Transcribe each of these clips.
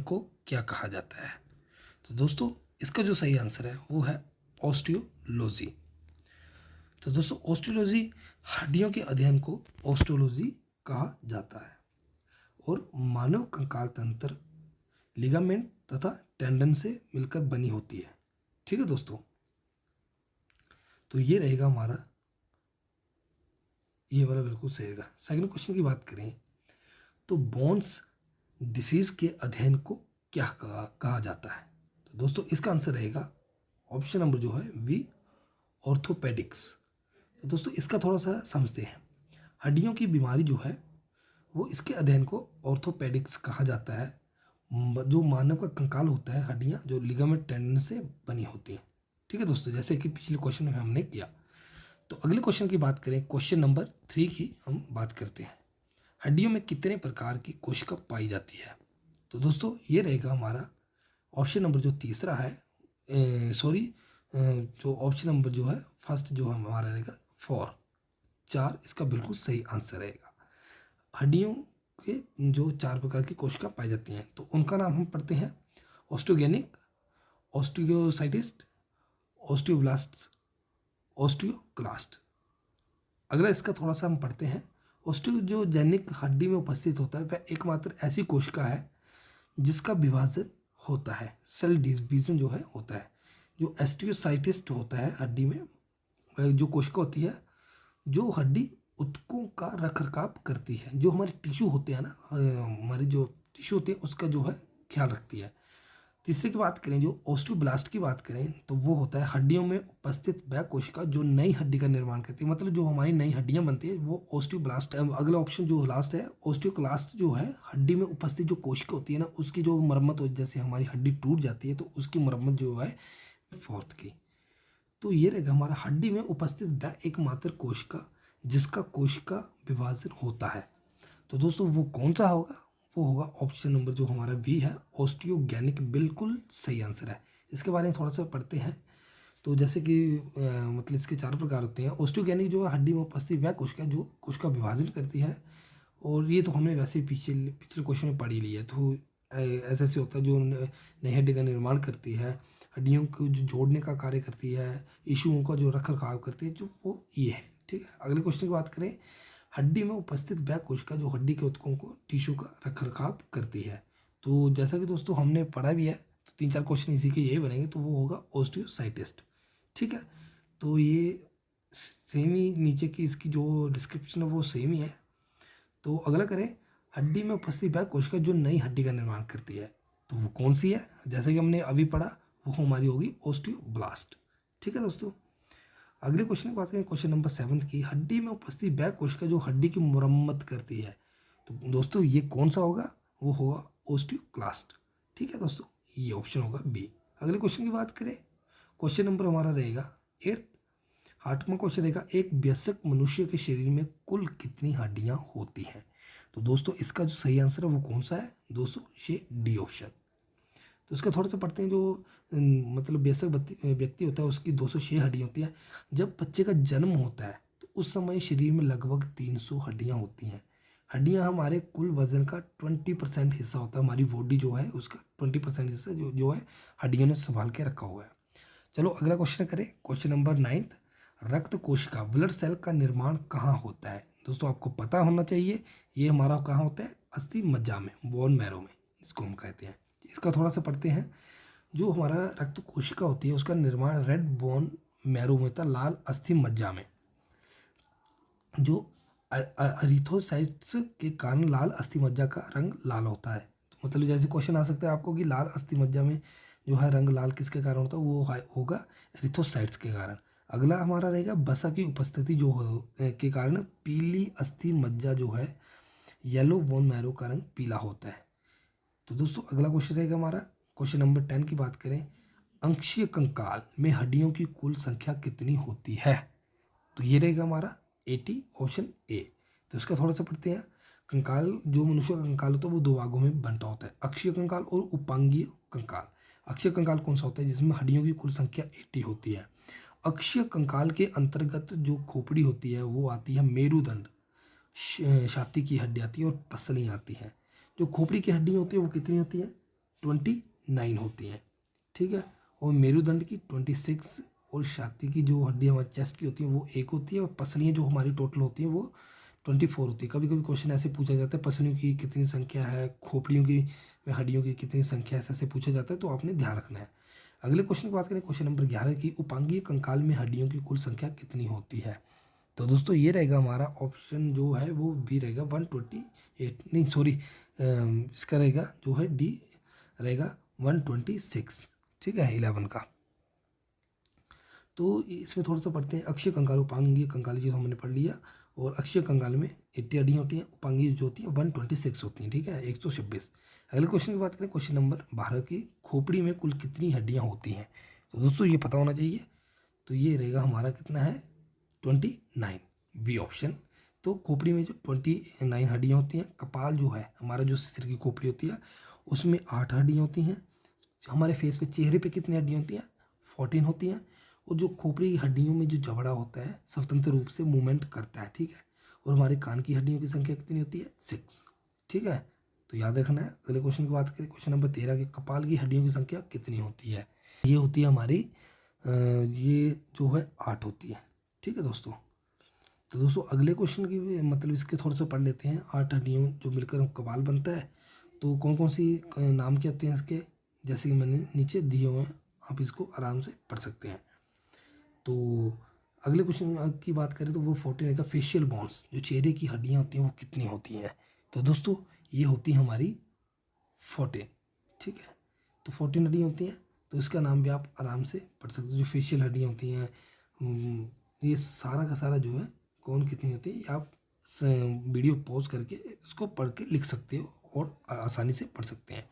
को क्या कहा जाता है? तो दोस्तों इसका जो सही आंसर है वो है ऑस्टियोलॉजी। तो दोस्तों ऑस्टियोलॉजी हड्डियों के अध्ययन को ऑस्टियोलॉजी कहा जाता है और मानव कंकाल तंत्र लिगामेंट तथा टेंडन से मिलकर बनी होती है। ठीक है दोस्तों, तो ये रहेगा हमारा, ये वाला बिल्कुल सही रहेगा। सेकंड क्वेश्चन की बात करें तो बोन्स डिसीज के अध्ययन को क्या कहा जाता है? तो दोस्तों इसका आंसर रहेगा ऑप्शन नंबर जो है बी, ऑर्थोपेडिक्स। तो दोस्तों इसका थोड़ा सा समझते हैं। हड्डियों की बीमारी जो है वो इसके अध्ययन को ऑर्थोपेडिक्स कहा जाता है। जो मानव का कंकाल होता है, हड्डियां जो लिगामेंट टेंडन से बनी होती हैं। ठीक है दोस्तों, जैसे कि पिछले क्वेश्चन में हमने किया। तो अगले क्वेश्चन की बात करें, क्वेश्चन नंबर 3 की हम बात करते हैं। हड्डियों में कितने प्रकार की कोशिका पाई जाती है? तो दोस्तों ये रहेगा हमारा ऑप्शन नंबर जो तीसरा है, जो ऑप्शन नंबर जो है फर्स्ट जो हमारा रहेगा 4, इसका बिल्कुल सही आंसर रहेगा। हड्डियों के जो 4 प्रकार की कोशिका पाई जाती हैं तो उनका नाम हम पढ़ते हैं ऑस्टियोगेनिक, ऑस्टियोसाइटिस्ट, ऑस्टियोब्लास्ट, ऑस्टियोक्लास्ट। अगला इसका थोड़ा सा हम पढ़ते हैं। ऑस्टियोजेनिक हड्डी में उपस्थित होता है वह एकमात्र ऐसी कोशिका है जिसका विभाजन होता है, सेल डिवीजन जो है होता है। जो एस्टियोसाइटिस्ट होता है हड्डी में, जो कोशिका होती है जो हड्डी ऊतकों का रखरखाव करती है, जो हमारे टिश्यू होते हैं ना, हमारे जो टिश्यू होते हैं उसका जो है ख्याल रखती है। तीसरे की बात करें, जो ऑस्टियोब्लास्ट की बात करें तो वो होता है हड्डियों में उपस्थित वह कोशिका जो नई हड्डी का निर्माण करती है, मतलब जो हमारी नई हड्डियां बनती है वो ऑस्टियोब्लास्ट है। अगला ऑप्शन जो लास्ट है ऑस्टियोक्लास्ट, जो है हड्डी में उपस्थित जो कोशिका होती है ना उसकी जो मरम्मत हो, जैसे हमारी हड्डी टूट जाती है तो उसकी मरम्मत जो है फोर्थ की। तो ये रहेगा हमारा हड्डी में उपस्थित वह एकमात्र कोशिका जिसका कोशिका विभाजन होता है। तो दोस्तों वो कौन सा होगा? वो होगा ऑप्शन नंबर जो हमारा बी है, ऑस्टियोगेनिक, बिल्कुल सही आंसर है। इसके बारे में थोड़ा सा पढ़ते हैं। तो जैसे कि मतलब इसके 4 प्रकार होते हैं। ऑस्टियोगेनिक जो है हड्डी में उपस्थित वह कोशिका जो कोशिका विभाजन करती है, और ये तो हमने वैसे ही पिछले क्वेश्चन में पढ़ ही लिया है। तो ऐसे होता है जो नई हड्डी का निर्माण करती है, हड्डियों को जो जोड़ने का कार्य करती है, टिश्यूओं का जो रख रखाव करती है, जो वो ये है। ठीक है, अगले क्वेश्चन की बात करें, हड्डी में उपस्थित वह कोशिका जो हड्डी के ऊतकों को टिश्यू का रखरखाव करती है। तो जैसा कि दोस्तों हमने पढ़ा भी है, तो 3-4 क्वेश्चन इसी के यही बनेंगे, तो वो होगा ऑस्टियोसाइटिस्ट। ठीक है, तो ये सेम ही नीचे की इसकी जो डिस्क्रिप्शन है वो सेम ही है। तो अगला करें, हड्डी में उपस्थित वह कोशिका जो नई हड्डी का निर्माण करती है, तो वो कौन सी है? जैसे कि हमने अभी पढ़ा, वो हमारी होगी ऑस्टियोब्लास्ट। ठीक है दोस्तों, अगले क्वेश्चन की बात करें, क्वेश्चन नंबर 7 की, हड्डी में उपस्थित वह कोशिका जो हड्डी की मुरम्मत करती है, तो दोस्तों ये कौन सा होगा? वो होगा ऑस्टियोक्लास्ट। ठीक है दोस्तों, ये ऑप्शन होगा बी। अगले क्वेश्चन की बात करें, क्वेश्चन नंबर हमारा रहेगा 8, 8वां क्वेश्चन रहेगा, एक वयस्क मनुष्य के शरीर में कुल कितनी हड्डियां होती हैं? तो दोस्तों इसका जो सही आंसर है वो कौन सा है दोस्तों? ये डी ऑप्शन। तो इसका थोड़ा सा पढ़ते हैं। जो मतलब वयस्क व्यक्ति होता है उसकी 206 हड्डियाँ होती हैं। जब बच्चे का जन्म होता है तो उस समय शरीर में लगभग 300 हड्डियाँ होती हैं। हड्डियाँ हमारे कुल वजन का 20% हिस्सा होता है। हमारी बॉडी जो है उसका 20% हिस्सा जो है हड्डियों ने संभाल के रखा हुआ है। चलो अगला क्वेश्चन करें, क्वेश्चन नंबर 9, रक्त कोशिका ब्लड सेल का निर्माण कहाँ होता है? दोस्तों आपको पता होना चाहिए, ये हमारा कहाँ होता है? अस्थि मज्जा में, बोन मैरो में, इसको हम कहते हैं। इसका थोड़ा सा पढ़ते हैं। जो हमारा रक्त कोशिका होती है उसका निर्माण रेड बोन मैरो में था, लाल अस्थि मज्जा में। जो अरिथोसाइट्स के कारण लाल अस्थि मज्जा का रंग लाल होता है। तो मतलब जैसे क्वेश्चन आ सकता है आपको कि लाल अस्थि मज्जा में जो है रंग लाल किसके कारण होता है? वो होगा एरिथोसाइट्स के कारण। अगला हमारा रहेगा वसा की उपस्थिति जो के कारण पीली अस्थि मज्जा जो है, येलो बोन मैरो का रंग पीला होता है। तो दोस्तों अगला क्वेश्चन रहेगा हमारा, क्वेश्चन नंबर 10 की बात करें, अंशीय कंकाल में हड्डियों की कुल संख्या कितनी होती है? तो ये रहेगा हमारा 80, ऑप्शन ए। तो इसका थोड़ा सा पढ़ते हैं। कंकाल, जो मनुष्य का कंकाल होता है वो 2 भागों में बंटा होता है, अक्षीय कंकाल और उपांगीय कंकाल। अक्षीय कंकाल कौन सा होता है? जिसमें हड्डियों की कुल संख्या 80 होती है। अक्षीय कंकाल के अंतर्गत जो खोपड़ी होती है वो आती है, मेरुदंड, छाती की हड्डी आती है और पसली आती है। जो खोपड़ी की हड्डी होती है वो कितनी होती है? 29 होती हैं, ठीक है। और मेरुदंड की 26, और छाती की जो हड्डी हमारी चेस्ट की होती है वो 1 होती है, और पसलियाँ जो हमारी टोटल होती हैं वो 24 होती है। कभी कभी क्वेश्चन ऐसे पूछा जाता है पसलियों की कितनी संख्या है, खोपड़ियों की में हड्डियों की कितनी संख्या है, ऐसे पूछा जाता है, तो आपने ध्यान रखना है। अगले क्वेश्चन की बात करें, क्वेश्चन नंबर 11 की, उपांगीय कंकाल में हड्डियों की कुल संख्या कितनी होती है। तो दोस्तों ये रहेगा हमारा ऑप्शन जो है वो बी रहेगा 128, नहीं सॉरी, इसका रहेगा जो है डी रहेगा 126, ठीक है, 11 का। तो इसमें थोड़ा सा पढ़ते हैं। अक्षीय कंकाल, उपांगीय कंकाल जो हमने पढ़ लिया, और अक्षीय कंकाल में 80 हड्डियाँ होती हैं, उपांगीय जो होती है 126 होती हैं, ठीक है, 126। अगले क्वेश्चन की बात करें, क्वेश्चन नंबर 12 की, खोपड़ी में कुल कितनी हड्डियाँ होती हैं। तो दोस्तों ये पता होना चाहिए, तो ये रहेगा हमारा कितना है 29, बी ऑप्शन। तो खोपड़ी में जो 29 हड्डियाँ होती हैं, कपाल जो है हमारा जो सिर की खोपड़ी होती है उसमें 8 हड्डियाँ होती हैं, हमारे फेस पे चेहरे पे कितनी हड्डियाँ होती हैं 14 होती हैं, और जो खोपड़ी की हड्डियों में जो जबड़ा होता है स्वतंत्र रूप से मूवमेंट करता है, ठीक है। और हमारे कान की हड्डियों की संख्या कितनी होती है 6, ठीक है, तो याद रखना है। अगले क्वेश्चन की बात करें, क्वेश्चन नंबर 13 के, कपाल की हड्डियों की संख्या कितनी होती है। ये होती है हमारी ये जो है 8 होती है, ठीक है दोस्तों। तो दोस्तों अगले क्वेश्चन की मतलब इसके थोड़े से पढ़ लेते हैं। 8 हड्डियों जो मिलकर कपाल बनता है, तो कौन कौन सी नाम क्या होते हैं इसके, जैसे कि मैंने नीचे दिए हुए हैं, आप इसको आराम से पढ़ सकते हैं। तो अगले क्वेश्चन की बात करें तो वो 14 रहेगा, फेशियल बोन्स जो चेहरे की हड्डियाँ होती हैं वो कितनी होती हैं। तो दोस्तों ये होती है हमारी 14, ठीक है। तो 14 हड्डियाँ होती हैं, तो इसका नाम भी आप आराम से पढ़ सकते हो। जो फेशियल हड्डियाँ होती हैं, ये सारा का सारा जो है कौन कितनी होती है, आप वीडियो पॉज करके इसको पढ़ के लिख सकते हो और आसानी से पढ़ सकते हैं।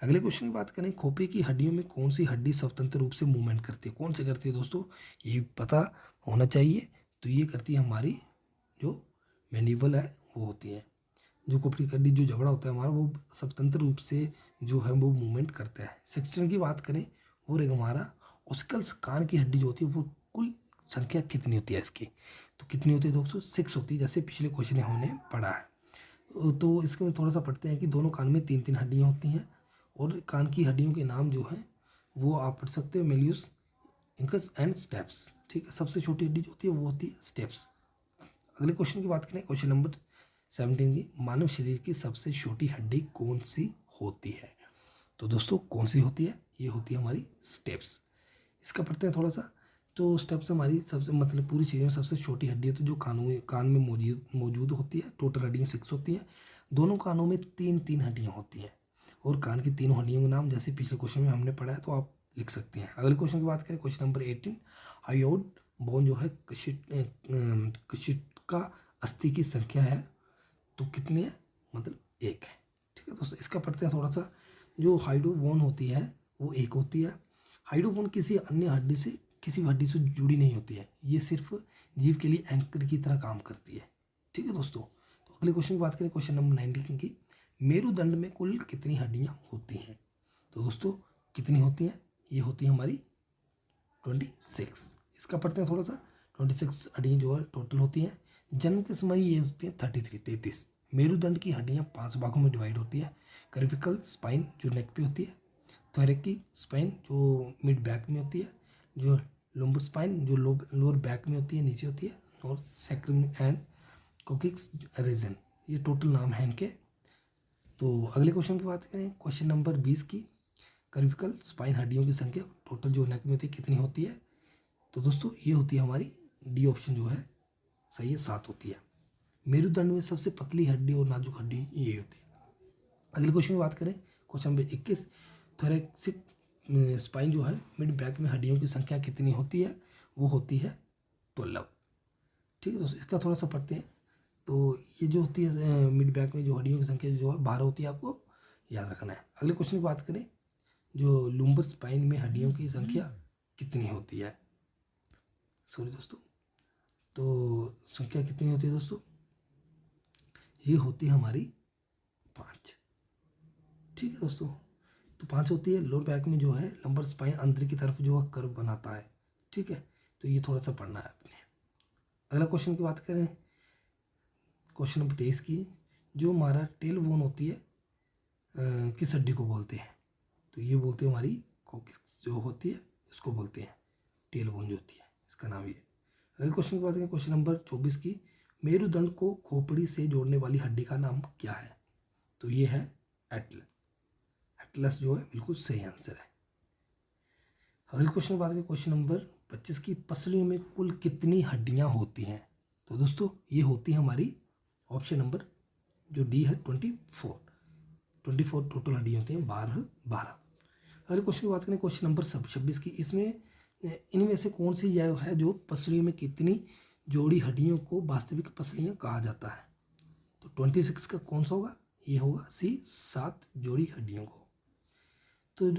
अगले क्वेश्चन की बात करें, खोपड़ी की हड्डियों में कौन सी हड्डी स्वतंत्र रूप से मूवमेंट करती है, कौन सी करती है दोस्तों, ये पता होना चाहिए। तो ये करती है हमारी जो मैंडिबल है वो होती है। जो खोपड़ी की हड्डी जो जबड़ा होता है हमारा वो स्वतंत्र रूप से जो है वो मूवमेंट करता है। 16 की बात करें, वो रहेगा हमारा ऑस्कल्स, कान की हड्डी जो होती है वो कुल संख्या कितनी होती है इसकी। तो कितनी होती है दोस्तों 6 होती है, जैसे पिछले क्वेश्चन में हमने पढ़ा है। तो इसके में थोड़ा सा पढ़ते हैं कि दोनों कान में 3-3 हड्डियाँ होती हैं, और कान की हड्डियों के नाम जो हैं वो आप पढ़ सकते हो, मेलियस, इंकस एंड स्टेप्स, ठीक है। सबसे छोटी हड्डी जो होती है वो होती है स्टेप्स। अगले क्वेश्चन की बात करें, क्वेश्चन नंबर 17 की, मानव शरीर की सबसे छोटी हड्डी कौन सी होती है। तो दोस्तों कौन सी होती है, ये होती है हमारी स्टेप्स। इसका पढ़ते हैं थोड़ा सा। तो स्टेप्स हमारी सबसे मतलब पूरी शरीर में सबसे छोटी हड्डी है, तो जो कान में मौजूद होती है। टोटल हड्डियाँ 6 होती हैं, दोनों कानों में 3-3 हड्डियाँ होती हैं, और कान की तीनों हड्डियों के नाम जैसे पिछले क्वेश्चन में हमने पढ़ा है तो आप लिख सकते हैं। अगले क्वेश्चन की बात करें, क्वेश्चन नंबर 18, हायोड बोन जो है कशिट का अस्थि की संख्या है, तो कितनी है, मतलब 1 है, ठीक है दोस्तों। इसका पढ़ते हैं थोड़ा सा। जो हाइडोबोन होती है वो 1 होती है। हाइडोबोन किसी अन्य हड्डी से किसी भी हड्डी से जुड़ी नहीं होती है, ये सिर्फ जीव के लिए एंकर की तरह काम करती है, ठीक है दोस्तों। तो अगले क्वेश्चन की बात करें, क्वेश्चन नंबर 19 की, मेरुदंड में कुल कितनी हड्डियाँ होती हैं। तो दोस्तों कितनी होती हैं, ये होती है हमारी 26। इसका पढ़ते हैं थोड़ा सा। 26 हड्डियाँ जो है टोटल होती हैं। जन्म के समय ये होती है 33। मेरुदंड की हड्डियाँ 5 भागों में डिवाइड होती है। कर्विकल स्पाइन जो नेक पे होती है, थोरैकिक स्पाइन जो मिड बैक में होती है, जो लंबर स्पाइन जो लोअर बैक में होती है, नीचे होती है, और सैक्रम एंड कोकिक्स रीजन, ये टोटल नाम है इनके। तो अगले क्वेश्चन की बात करें, क्वेश्चन नंबर 20 की, कर्विकल स्पाइन हड्डियों की संख्या टोटल जो नेक में होती है कितनी होती है। तो दोस्तों ये होती है हमारी डी ऑप्शन जो है सही है, 7 होती है। मेरुदंड में सबसे पतली हड्डी और नाजुक हड्डी ये होती है। अगले क्वेश्चन की बात करें, क्वेश्चन नंबर 21, थोरैसिक स्पाइन जो है मिड बैक में हड्डियों की संख्या कितनी होती है, वो होती है 12, ठीक है दोस्तों। इसका थोड़ा सा पढ़ते हैं। तो ये जो होती है मिड बैक में जो हड्डियों की संख्या जो है 12 होती है, आपको याद रखना है। अगले क्वेश्चन की बात करें, जो लुम्बर स्पाइन में हड्डियों की संख्या कितनी होती है, सॉरी दोस्तों, तो संख्या कितनी होती है दोस्तों, ये होती है हमारी 5, ठीक है दोस्तों। तो 5 होती है। लोअर बैक में जो है लंबर स्पाइन अंदर की तरफ जो है कर्व बनाता है, ठीक है, तो ये थोड़ा सा पढ़ना है अपने। अगला क्वेश्चन की बात करें, क्वेश्चन नंबर 23 की, जो हमारा टेल बोन होती है किस हड्डी को बोलते हैं। तो ये बोलते हैं हमारी कॉक्सिक्स जो होती है, इसको बोलते हैं टेल बोन जो होती है, इसका नाम ये। अगले क्वेश्चन की बात करें, क्वेश्चन नंबर 24 की, मेरुदंड को खोपड़ी से जोड़ने वाली हड्डी का नाम क्या है? तो ये है एटलस। एटलस जो है बिल्कुल सही आंसर है। अगले क्वेश्चन की बात करें, क्वेश्चन नंबर 25 की, पसलियों में कुल कितनी हड्डियां होती हैं? तो दोस्तों ये होती है हमारी ऑप्शन नंबर जो डी है 24 टोटल हड्डियां होती हैं, 12। अगले क्वेश्चन की बात करें, क्वेश्चन नंबर 26 की, इसमें इनमें से कौन सी यह है जो पसलियों में कितनी जोड़ी हड्डियों को वास्तविक पसलियां कहा जाता है? तो 26 का कौन सा होगा? ये होगा सी, 7 जोड़ी हड्डियों को। तो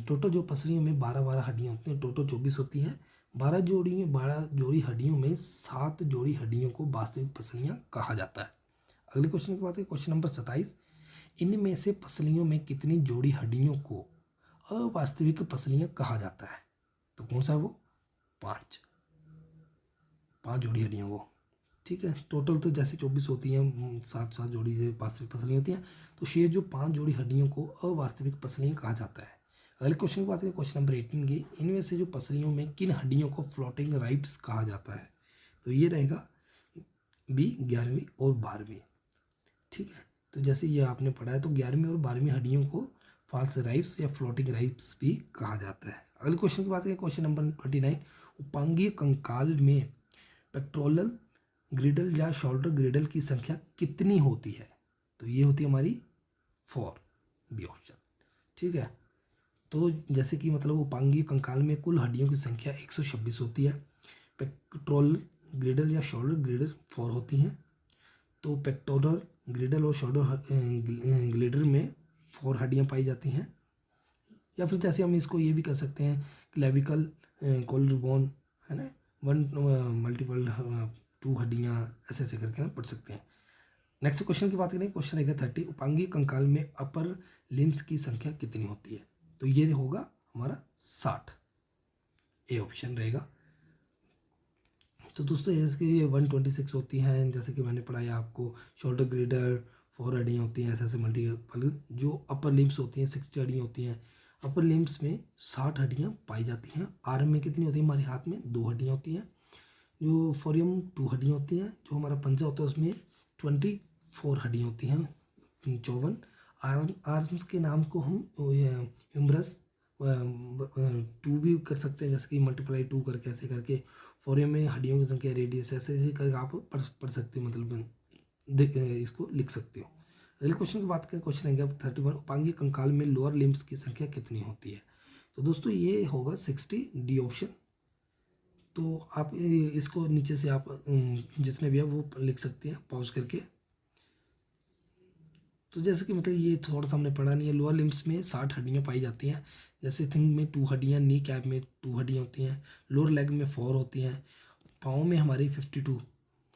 टोटल जो पसलियों में 12 हड्डियां होती हैं, टोटल 24 होती हैं। 12 जोड़ी हड्डियों में 7 जोड़ी हड्डियों को वास्तविक पसलियां कहा जाता है। अगले क्वेश्चन की बात करें, क्वेश्चन नंबर 27, इनमें से पसलियों में कितनी जोड़ी हड्डियों को अवास्तविक पसलियां कहा जाता है? तो कौन सा है वो? 5 जोड़ी हड्डियों को। ठीक है, टोटल तो जैसे 24 होती हैं, 7 जोड़ी से वास्तविक पसलियां होती हैं, तो शेष जो 5 जोड़ी हड्डियों को अवास्तविक पसलियां कहा जाता है। अगले क्वेश्चन की बात करें, क्वेश्चन नंबर 18 की, इनमें से जो पसलियों में किन हड्डियों को फ्लोटिंग राइब्स कहा जाता है? तो ये रहेगा बी, 11वीं और 12वीं। ठीक है, तो जैसे ये आपने पढ़ा है, तो 11वीं और 12वीं हड्डियों को फॉल्स राइब्स या फ्लोटिंग राइब्स भी कहा जाता है। अगले क्वेश्चन की बात करें, क्वेश्चन नंबर 29, उपांगीय कंकाल में पेक्टोरल ग्रिडल या शोल्डर ग्रिडल की संख्या कितनी होती है? तो ये होती है हमारी 4, बी ऑप्शन। ठीक है, तो जैसे कि मतलब उपांगीय कंकाल में कुल हड्डियों की संख्या 126 होती है। पेक्टोरल ग्रिडल या शोल्डर ग्रिडल 4 होती हैं। तो पेक्टोरल ग्रिडल और शोल्डर ग्रिडल में 4 हड्डियां पाई जाती हैं। या फिर जैसे हम इसको ये भी कर सकते हैं, क्लेविकल कोलरबोन है ना, 1 मल्टीपल 2 हड्डियाँ, ऐसे ऐसे करके ना पढ़ सकते हैं। नेक्स्ट क्वेश्चन की बात करें, क्वेश्चन रहेगा 30, उपांगीय कंकाल में अपर लिम्स की संख्या कितनी होती है? तो ये होगा हमारा 60, ए ऑप्शन रहेगा। तो दोस्तों इसके ये 126 होती हैं, जैसे कि मैंने पढ़ाया आपको, शोल्डर ग्रिडल 4 हड्डियाँ होती हैं, ऐसे ऐसे मल्टीपल जो अपर लिम्स होती हैं 60 हड्डियाँ होती हैं। अपर लिम्स में 60 हड्डियाँ पाई जाती हैं। आर्म में कितनी होती है? हमारे हाथ में 2 हड्डियाँ होती हैं। जो फोरियम 2 हड्डियाँ होती हैं। जो हमारा पंजा होता है उसमें 24 हड्डियाँ होती हैं, 54। आर्म्स के नाम को हम ह्यूमरस 2 भी कर सकते हैं, जैसे कि मल्टीप्लाई 2 करके ऐसे करके। फोरियम में हड्डियों की संख्या, रेडियस, ऐसे ऐसे करके आप पढ़ सकते हो, मतलब इसको लिख सकते हो। अगले क्वेश्चन की बात करें, क्वेश्चन है 31, उपांगीय कंकाल में लोअर लिम्स की संख्या कितनी होती है? तो दोस्तों ये होगा 60, डी ऑप्शन। तो आप इसको नीचे से आप जितने भी है वो लिख सकते हैं पॉज करके। तो जैसे कि मतलब ये थोड़ा सा हमने पढ़ा नहीं है, लोअर लिम्स में 60 हड्डियाँ पाई जाती हैं। जैसे थिंग में 2 हड्डियाँ, नी कैप में 2 हड्डियाँ होती हैं, लोअर लेग में 4 होती हैं, पाँव में हमारी 52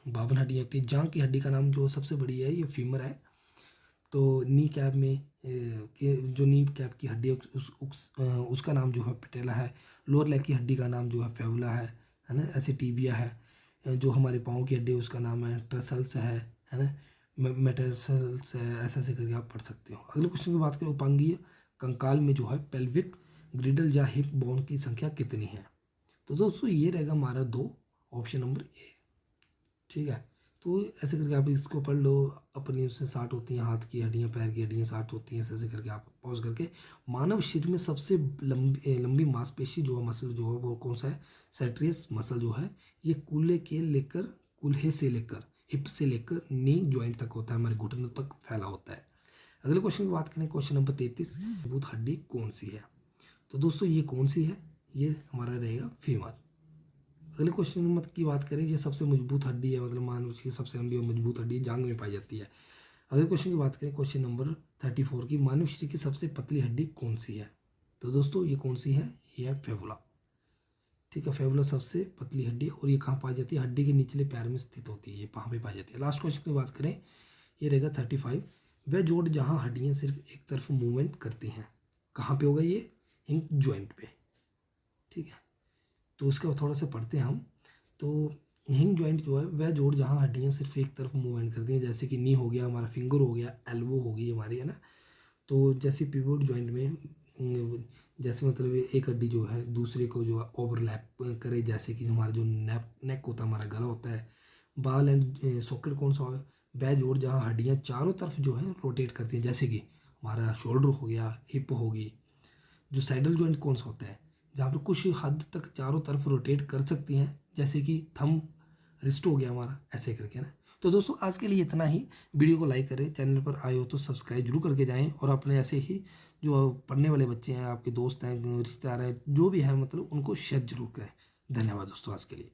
हड्डियाँ होती हैं। जांघ की हड्डी का नाम जो सबसे बड़ी है ये फीमर है। तो नी कैप में जो नी कैप की हड्डी है उसका नाम जो है पेटेला है। लोअर लेग की हड्डी का नाम जो है फेवुला है ना, ऐसे टीबिया है। जो हमारे पाँव की हड्डी है उसका नाम है ट्रेसल्स है ना, मेटार्सल्स है, ऐसे ऐसे करके आप पढ़ सकते हो। अगले क्वेश्चन की बात करें, उपांगीय कंकाल में जो है पेल्विक ग्रिडल या हिप बोन की संख्या कितनी है? तो दोस्तों ये रहेगा हमारा 2, ऑप्शन नंबर ए। ठीक है, तो ऐसे करके आप इसको पढ़ लो। अपनी उससे 60 होती हैं, हाथ की हड्डियाँ, पैर की हड्डियाँ 60 होती हैं, ऐसे ऐसे करके आप पॉज करके। मानव शरीर में सबसे लंबी मांसपेशी जो है, मसल जो है वो कौन सा है? सेट्रियस मसल जो है ये कूल्हे से लेकर हिप से लेकर नी ज्वाइंट तक होता है, हमारे घुटनों तक फैला होता है। अगले क्वेश्चन की बात करें, क्वेश्चन नंबर 33, मजबूत हड्डी कौन सी है? तो दोस्तों ये कौन सी है? ये हमारा रहेगा फीमर। अगले क्वेश्चन नंबर की बात करें, ये सबसे मजबूत हड्डी है, मतलब मानव की सबसे लंबी और मजबूत हड्डी जांघ में पाई जाती है। अगले क्वेश्चन की बात करें, क्वेश्चन नंबर 34 की, मानव शरीर की सबसे पतली हड्डी कौन सी है? तो दोस्तों ये कौन सी है? ये है फेवुला। ठीक है, फेवुला सबसे पतली हड्डी है, और ये कहाँ पाई जाती है? हड्डी के निचले पैर में स्थित होती है, ये कहाँ पे पाई जाती है? लास्ट क्वेश्चन की बात करें, ये रहेगा 35, वह जोड़ जहाँ हड्डियाँ सिर्फ एक तरफ मूवमेंट करती हैं, कहाँ पे होगा ये? हिंग ज्वाइंट पे। ठीक है, तो उसका थोड़ा सा पढ़ते हैं हम। तो हिंग ज्वाइंट जो है वह जोड़ जहाँ हड्डियाँ सिर्फ एक तरफ मूवमेंट करती हैं, जैसे कि नी हो गया हमारा, फिंगर हो गया, एल्बो हो गई हमारी, है ना। तो जैसे पिवोट जॉइंट में जैसे मतलब एक हड्डी जो है दूसरे को जो है ओवरलैप करे, जैसे कि हमारा जो नेक होता है, हमारा गला होता है। बाल एंड सॉकेट कौन सा है, वह जोड़ जहाँ हड्डियाँ चारों तरफ जो है रोटेट करती हैं, जैसे कि हमारा शोल्डर हो गया, हिप होगी। जो सैडल जॉइंट कौन सा होता है, जहाँ पर कुछ हद तक चारों तरफ रोटेट कर सकती हैं, जैसे कि थंब रिस्ट हो गया हमारा, ऐसे करके ना। तो दोस्तों आज के लिए इतना ही। वीडियो को लाइक करें, चैनल पर आए हो तो सब्सक्राइब जरूर करके जाएं, और अपने ऐसे ही जो पढ़ने वाले बच्चे हैं, आपके दोस्त हैं, रिश्तेदार हैं, जो भी हैं, मतलब उनको शेयर जरूर करें। धन्यवाद दोस्तों आज के लिए।